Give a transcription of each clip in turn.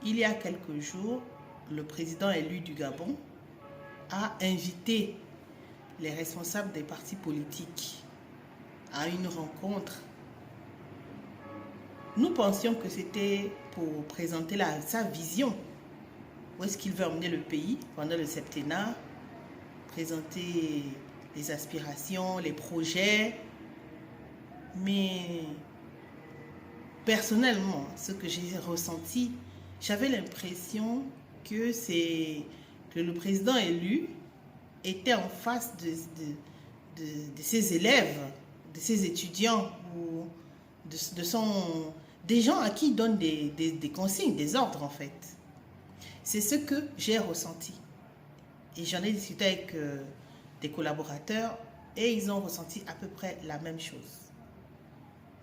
Il y a quelques jours, le président élu du Gabon a invité les responsables des partis politiques à une rencontre. Nous pensions que c'était pour présenter sa vision. Où est-ce qu'il veut emmener le pays pendant le septennat, présenter les aspirations, les projets. Mais personnellement, ce que j'ai ressenti, j'avais l'impression que le président élu était en face de ses élèves, de ses étudiants, ou des gens à qui il donne des consignes, des ordres en fait. C'est ce que j'ai ressenti. Et j'en ai discuté avec des collaborateurs et ils ont ressenti à peu près la même chose.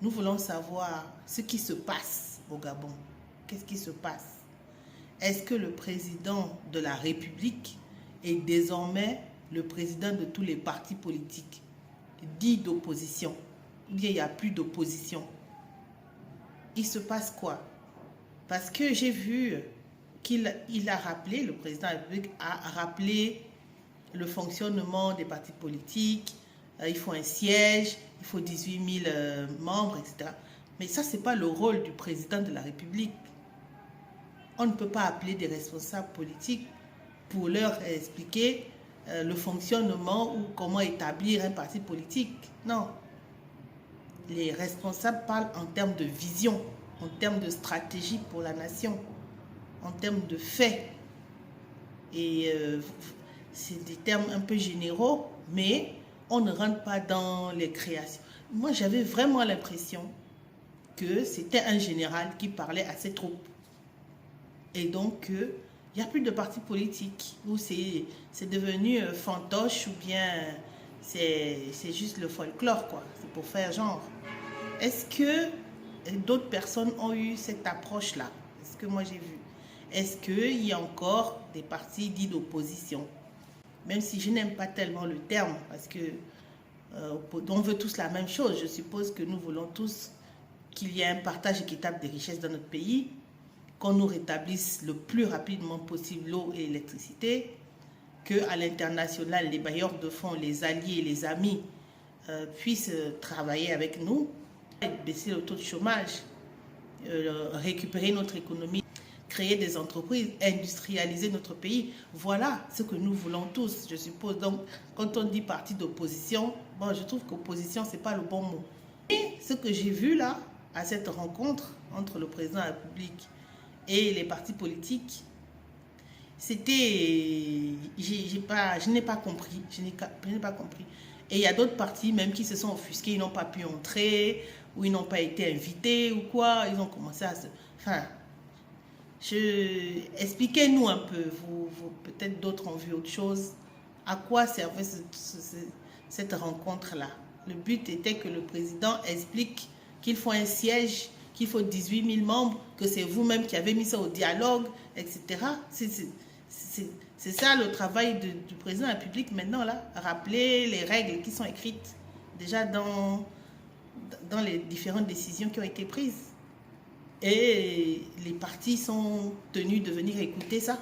Nous voulons savoir ce qui se passe au Gabon. Qu'est-ce qui se passe? Est-ce que le président de la République est désormais le président de tous les partis politiques dits d'opposition? Ou bien il n'y a plus d'opposition? Il se passe quoi? Parce que j'ai vu qu'il a rappelé, le président de la République a rappelé le fonctionnement des partis politiques. Il faut un siège, il faut 18 000 membres, etc. Mais ça, ce n'est pas le rôle du président de la République. On ne peut pas appeler des responsables politiques pour leur expliquer le fonctionnement ou comment établir un parti politique. Non. Les responsables parlent en termes de vision, en termes de stratégie pour la nation, en termes de faits. Et c'est des termes un peu généraux, mais on ne rentre pas dans les créations. Moi, j'avais vraiment l'impression que c'était un général qui parlait à ses troupes. Et donc, il n'y a plus de parti politique où c'est devenu fantoche ou bien c'est juste le folklore, quoi. C'est pour faire genre. Est-ce que d'autres personnes ont eu cette approche-là? C'est ce que moi j'ai vu. Est-ce qu'il y a encore des partis dits d'opposition? Même si je n'aime pas tellement le terme, parce que on veut tous la même chose. Je suppose que nous voulons tous qu'il y ait un partage équitable des richesses dans notre pays, qu'on nous rétablisse le plus rapidement possible l'eau et l'électricité, qu'à l'international, les bailleurs de fonds, les alliés, les amis puissent travailler avec nous, baisser le taux de chômage, récupérer notre économie, créer des entreprises, industrialiser notre pays. Voilà ce que nous voulons tous, je suppose. Donc, quand on dit parti d'opposition, bon, je trouve qu'opposition, ce n'est pas le bon mot. Et ce que j'ai vu là, à cette rencontre entre le président de la République et les partis politiques, c'était... Je n'ai pas compris. Je n'ai pas compris. Et il y a d'autres partis même qui se sont offusqués, ils n'ont pas pu entrer, ou ils n'ont pas été invités, ou quoi. Ils ont commencé à se... Enfin... Expliquez-nous un peu, peut-être d'autres ont vu autre chose. À quoi servait cette rencontre-là? Le but était que le président explique qu'il faut un siège, qu'il faut 18 000 membres, que c'est vous-même qui avez mis ça au dialogue, etc. C'est ça le travail du président de la République maintenant, là. Rappeler les règles qui sont écrites déjà dans les différentes décisions qui ont été prises. Et les partis sont tenus de venir écouter ça.